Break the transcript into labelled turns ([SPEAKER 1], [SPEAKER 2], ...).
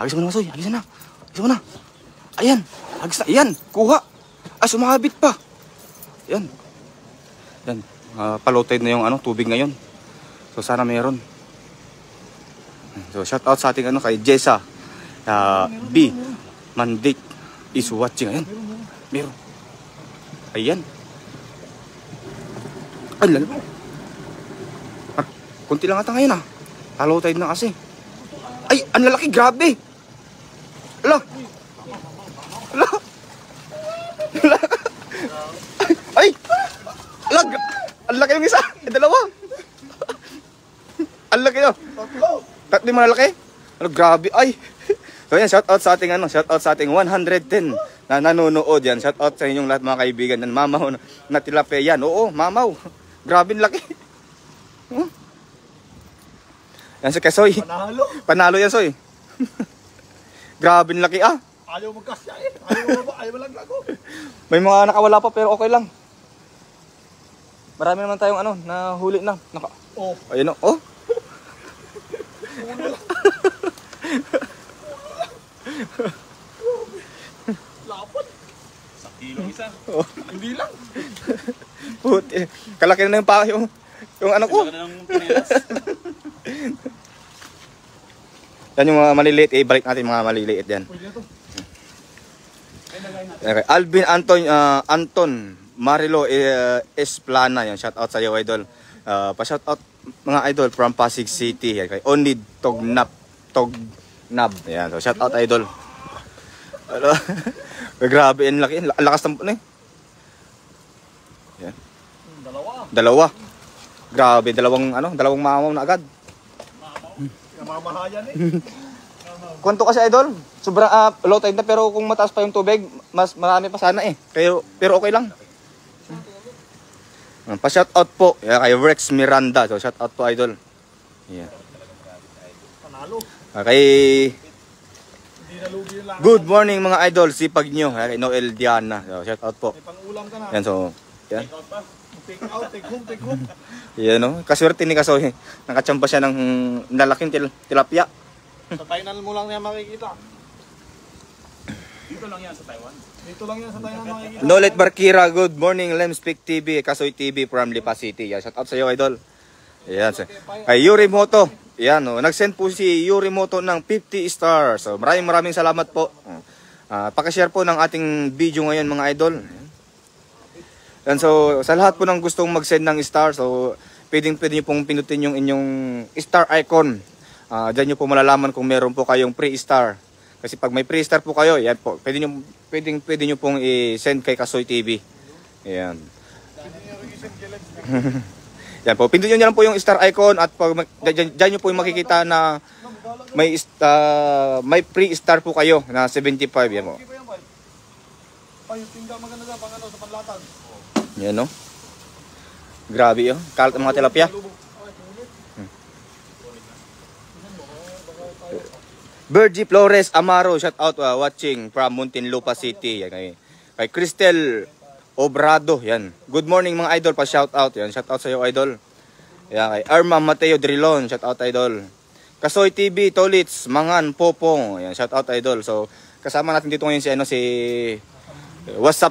[SPEAKER 1] Hagis mo na, Soy. Hagis na. Hagis mo na. Ayan. Hagis na. Ayan. Kuha. Ay, sumabit pa. Ayan. Ayan. Palow tide na yung tubig ngayon. So, sana meron. So, shout out sa ating kay Jessa. B. Mandik is watching. Ayan. Meron. Ayan. Ay, lalo. Kunti lang ata ngayon Palow tide na kasi. Ay, ang lalaki. Grabe. Ala. Ala. Ala. Ay. Ala. Ang laki ng isa. Dalawa. Ang laki yun. Tatlo yung malalaki. Ano, grabe. Ay. So yan, shout out sa ating shout out sa ating 110 na nanonood yan. Shout out sa inyong lahat mga kaibigan. Mamaw na tilapia yan. Oo, mamaw. Grabe ang laki. Yan si Soy.
[SPEAKER 2] Panalo.
[SPEAKER 1] Panalo yan, Soy. Grabe ang laki
[SPEAKER 2] Ayaw magkasya Ayaw malaglago.
[SPEAKER 1] May mga nakawala pa pero okay lang. Marami naman tayong nahuli na.
[SPEAKER 2] Oh.
[SPEAKER 1] Ayun oh.
[SPEAKER 2] Lapot. Sa kilo isa.
[SPEAKER 1] Oh.
[SPEAKER 2] Hindi lang.
[SPEAKER 1] Puti. Kalaki na yung yung ano ko.
[SPEAKER 2] Kalaki na ng pinelas.
[SPEAKER 1] Yan yung mga maliliit. Balik natin mga maliliit yan.
[SPEAKER 2] Pwede na to.
[SPEAKER 1] Okay. Alvin Anton Marilo Esplana. Yan. Shout out sa iyo, idol. Pa-shout out mga idol from Pasig City. Yan. Kay Only Tognab. Yan. So, shout out, idol. Grabe yan, laki. Ang lakas ng yan. Dalawa. Grabe, dalawang mamaw na agad.
[SPEAKER 2] Mamahayan
[SPEAKER 1] Kwanto kasi, idol? Sobrang low tide na, pero kung mataas pa yung tubig, mas marami pa sana Pero okay lang. Pa-shout out po kay Rex Miranda. So, shout out po, idol. Yeah.
[SPEAKER 2] Panalo.
[SPEAKER 1] Okay. Good morning mga idol, sipag nyo. Kay Noel Diana. So, shout out po.
[SPEAKER 2] May pang-ulam ka na.
[SPEAKER 1] Yan, so. Yan.
[SPEAKER 2] Take out, take home.
[SPEAKER 1] Yan, no? Kaswerte ni Kasoy. Nakachamba siya ng lalaking tilapia.
[SPEAKER 2] Sa Tainan mo lang niya makikita. Dito lang yan sa Taiwan makikita.
[SPEAKER 1] Nolet Barkira, good morning. Lemspeak TV, Kasoy TV from Lipa City. Yan, shout out sa iyo, idol. Yan, kay Yuri Moto. Yan, no? Nag-send po si Yuri Moto ng 50 stars. So, maraming salamat po. Pakishare po ng ating video ngayon, mga idol. Yan, so, sa lahat po ng gustong mag-send ng star, so, pwede nyo pong pinutin yung inyong star icon. Diyan nyo po malalaman kung meron po kayong pre-star. Kasi pag may pre-star po kayo, yan po, pwede nyo pong i-send kay Kasoy TV. Yan. Yan po, pindutin nyo lang po yung star icon at pag dyan nyo po yung makikita na may pre-star po kayo na 75. Yan po.
[SPEAKER 2] Sa panlatag.
[SPEAKER 1] Yan, no? Grabe yun. Kalat ang mga tilapia. Virgie Flores Amaro, shout out watching from Muntinlupa City. Yan, kay Cristel Obrado, yan. Good morning mga idol, pa shout out. Yan, shout out sa iyo, idol. Yan, kay Arma Mateo Drilon, shout out, idol. Kasoy TV Tolits Mangan Popong, yan, shout out, idol. So kasama natin dito ngayon si What's up